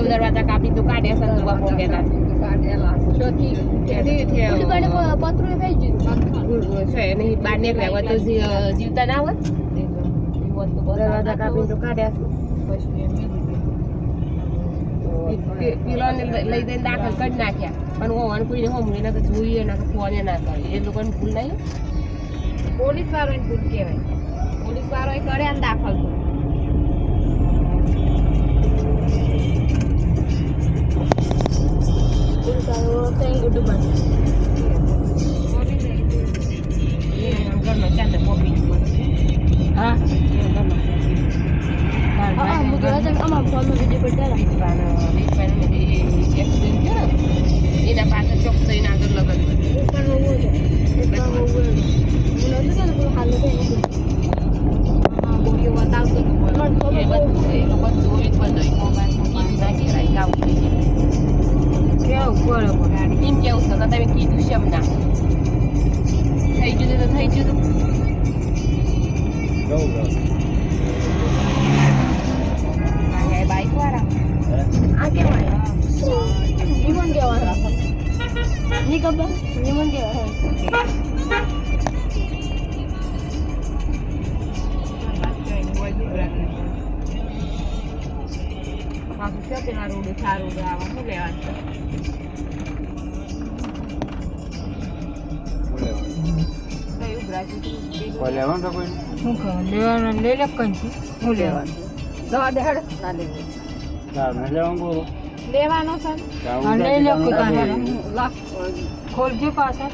દરવાજા કાપી તો કાઢે સંતુવા પોંગેલા પતરું થઈ ગયું છે નહીં બહાર નીકળ્યા તો જીવતા ના હોત દરવાજા કાપી તો કાઢ્યા પેલાને લઈ જઈને દાખલ કરી નાખ્યા પણ હોવાનું કોઈને હોમું એના તો જોઈએ ના ફોન ના કરે એ લોકોને ભૂલ નહીં પોલીસ વાળાની ભૂલ કહેવાય પોલીસ વાળાએ કરે અને દાખલ તો એના પાસે ચોખ્ખો એના આગળ લગન બતાવતો એ બધું જોઈ જ બધું મોબાઈલ ના કહેવાય ગાવું કેવું બરોબર એમ કેવું છે તમે કીધું છે એમ ના થઈ ગયું તો થઈ ગયું બાઈક વાળા આ કેવાય નિમન કેવાય ની ખબર નિમન કેવાય પેલા રોડ સારું આવા શું લેવાનું લઈ લે કઈ શું લેવાનું દવા દે હડ ના લેવાનું લેવાનો છે લઈ લે ખોલજો પાછા